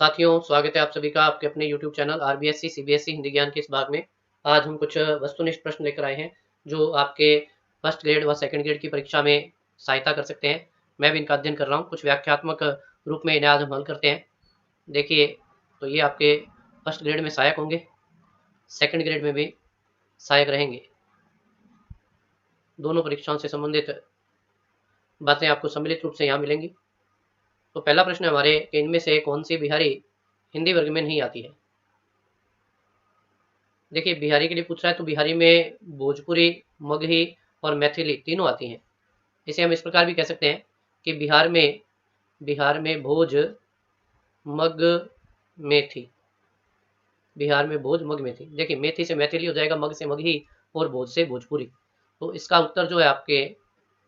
साथियों, स्वागत है आप सभी का आपके अपने YouTube channel RBSC CBSE Hindi ज्ञान के इस भाग में। आज हम कुछ वस्तुनिष्ठ प्रश्न लेकर आए हैं जो आपके फर्स्ट ग्रेड व सेकंड ग्रेड की परीक्षा में सहायता कर सकते हैं। मैं भी इनका अध्ययन कर रहा हूँ, कुछ व्याख्यात्मक रूप में इन्हें आज हम हल करते हैं। देखिए, तो ये आपके फर्स्ट ग्रेड में सहायक होंगे, सेकंड ग्रेड में भी सहायक रहेंगे। दोनों परीक्षाओं से संबंधित बातें आपको सम्मिलित रूप से यहाँ मिलेंगी। तो पहला प्रश्न है हमारे कि इनमें से कौन सी बिहारी हिंदी वर्ग में नहीं आती है। देखिए, बिहारी के लिए पूछ रहा है तो बिहारी में भोजपुरी, मगही और मैथिली तीनों आती हैं। इसे हम इस प्रकार भी कह सकते हैं कि बिहार में भोज, मग, मेथी। बिहार में भोज, मग, मेथी। देखिए, मेथी से मैथिली हो जाएगा, मग से मगही और भोज से भोजपुरी। तो इसका उत्तर जो है आपके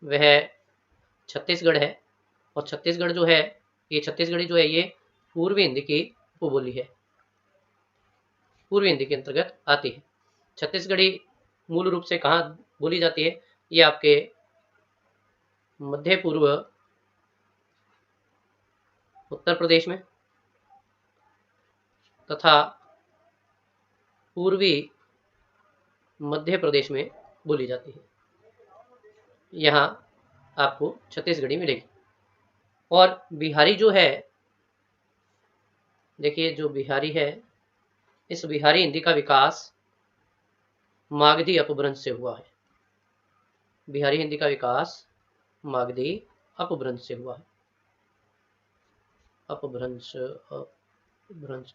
वह छत्तीसगढ़ है। और छत्तीसगढ़ जो है, ये छत्तीसगढ़ी जो है ये पूर्वी हिंदी की उपबोली है, पूर्वी हिंदी के अंतर्गत आती है। छत्तीसगढ़ी मूल रूप से कहाँ बोली जाती है? ये आपके मध्य पूर्व उत्तर प्रदेश में तथा पूर्वी मध्य प्रदेश में बोली जाती है। यहाँ आपको छत्तीसगढ़ी मिलेगी। और बिहारी जो है, देखिए जो बिहारी है, इस बिहारी हिंदी का विकास मागधी अपभ्रंश से हुआ है। बिहारी हिंदी का विकास मागधी अपभ्रंश से हुआ है। अपभ्रंश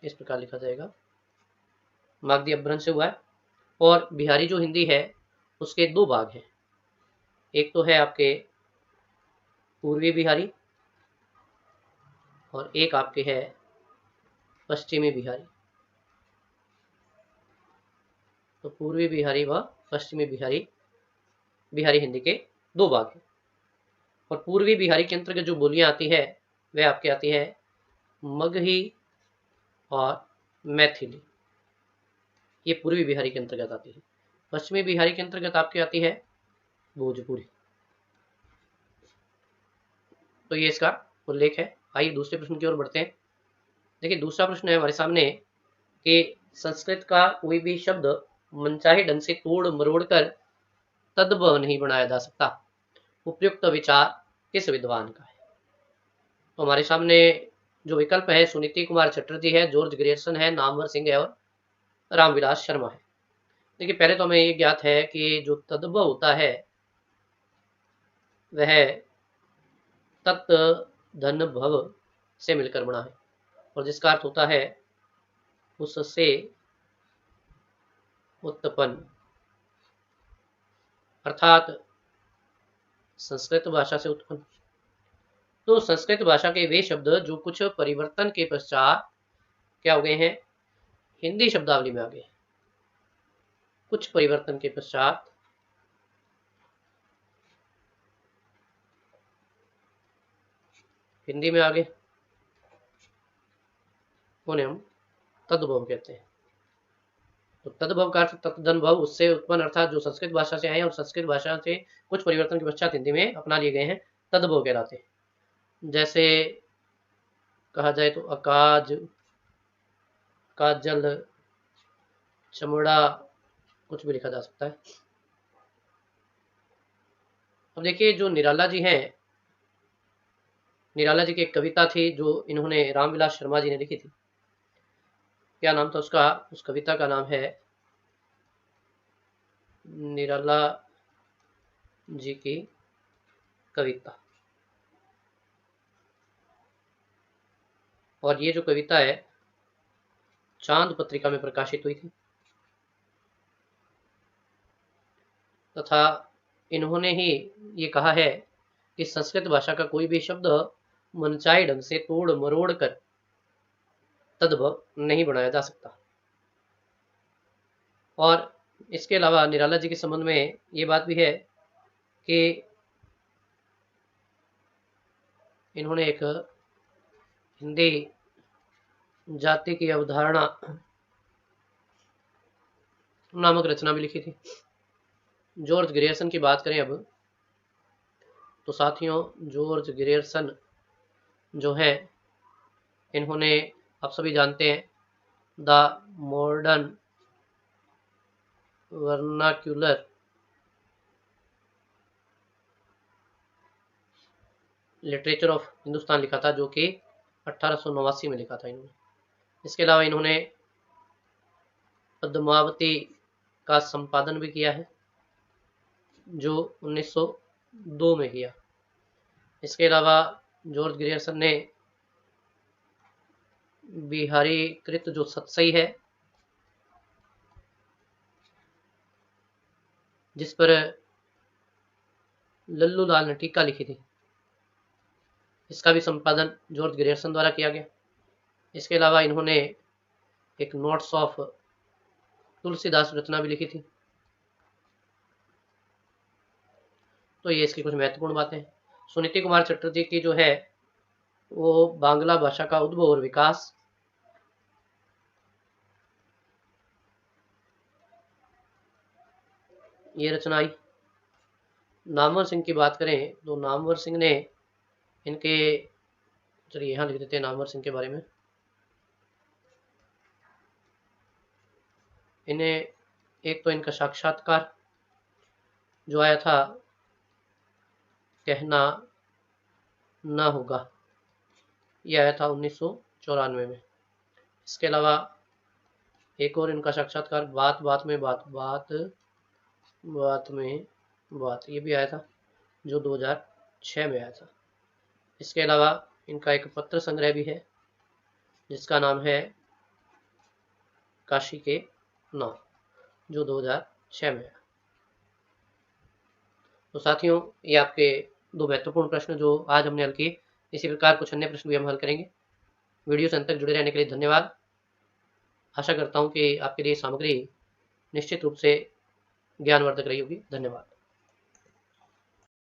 इस प्रकार लिखा जाएगा, मागधी अपभ्रंश से हुआ है। और बिहारी जो हिंदी है उसके दो भाग हैं। एक तो है आपके पूर्वी बिहारी और एक आपके है पश्चिमी बिहारी। तो पूर्वी बिहारी व पश्चिमी बिहारी, बिहारी हिंदी के दो भाग हैं। और पूर्वी बिहारी के अंतर्गत जो बोलियां आती है वह आपके आती है मगही और मैथिली। ये पूर्वी बिहारी के अंतर्गत आती है। पश्चिमी बिहारी के अंतर्गत आपके आती है भोजपुरी। तो ये इसका उल्लेख है। आइए दूसरे प्रश्न की ओर बढ़ते हैं। देखिए, दूसरा प्रश्न है हमारे सामने कि संस्कृत का कोई भी शब्द मनचाहे ढंग से तोड़ मरोड़ कर तद्भव नहीं बनाया जा सकता। उपयुक्त विचार किस विद्वान का है? तो हमारे सामने जो विकल्प है सुनीति कुमार चटर्जी है, जॉर्ज ग्रियर्सन है, नामवर सिंह है और रामविलास शर्मा है। देखिए, पहले तो हमें ये ज्ञात है कि जो तद्भव होता है वह तत् धन भव से मिलकर बना है और जिसका अर्थ होता है उससे उत्पन्न, अर्थात संस्कृत भाषा से उत्पन्न। तो संस्कृत भाषा के वे शब्द जो कुछ परिवर्तन के पश्चात क्या हो गए हैं, हिंदी शब्दावली में आ गए। कुछ परिवर्तन के पश्चात हिंदी में आ गए, उन्हें हम तद्भव कहते हैं। तो तद्भव का अर्थ तत्धन भव, उससे उत्पन्न, अर्थात जो संस्कृत भाषा से आए और संस्कृत भाषा से कुछ परिवर्तन के पश्चात हिंदी में अपना लिए गए हैं, तद्भव कहलाते हैं। जैसे कहा जाए तो अकाज, काजल, चमड़ा, कुछ भी लिखा जा सकता है। अब देखिए, जो निराला जी हैं, निराला जी की एक कविता थी जो इन्होंने रामविलास शर्मा जी ने लिखी थी। क्या नाम था उसका? उस कविता का नाम है निराला जी की कविता। और ये जो कविता है चांद पत्रिका में प्रकाशित हुई थी तथा इन्होंने ही ये कहा है कि संस्कृत भाषा का कोई भी शब्द मनचाहे ढंग से तोड़ मरोड़ कर तद्भव नहीं बनाया जा सकता। और इसके अलावा निराला जी के संबंध में ये बात भी है कि इन्होंने एक हिंदी जाति की अवधारणा नामक रचना भी लिखी थी। जॉर्ज ग्रियर्सन की बात करें अब, तो साथियों जॉर्ज ग्रियर्सन जो है, इन्होंने आप सभी जानते हैं, the modern vernacular literature of Hindustan लिखा था, जो कि 1889 में लिखा था इन्होंने। इसके अलावा इन्होंने पद्मावती का संपादन भी किया है, जो 1902 में किया। इसके अलावा जॉर्ज ग्रियर्सन ने बिहारी कृत जो सतसई है, जिस पर लल्लू लाल ने टीका लिखी थी, इसका भी संपादन जॉर्ज ग्रियर्सन द्वारा किया गया। इसके अलावा इन्होंने एक नोट्स ऑफ तुलसीदास रचना भी लिखी थी। तो ये इसकी कुछ महत्वपूर्ण बातें हैं। सुनीति कुमार चटर्जी की जो है वो बांग्ला भाषा का उद्भव और विकास, ये रचना आई। नामवर सिंह की बात करें तो नामवर सिंह ने इनके, चलिए यहाँ लिख देते हैं नामवर सिंह के बारे में। इन्हें एक तो इनका साक्षात्कार जो आया था, कहना ना होगा, यह आया था 1994 में। इसके अलावा एक और इनका साक्षात्कार बात बात में बात, बात बात में बात, ये भी आया था, जो 2006 में आया था। इसके अलावा इनका एक पत्र संग्रह भी है, जिसका नाम है काशी के नाम, जो 2006 में आया। तो साथियों, ये आपके दो महत्वपूर्ण प्रश्न जो आज हमने हल किए। इसी प्रकार कुछ अन्य प्रश्न भी हम हल करेंगे। वीडियो से अंत तक जुड़े रहने के लिए धन्यवाद। आशा करता हूँ कि आपके लिए सामग्री निश्चित रूप से ज्ञानवर्धक रही होगी। धन्यवाद।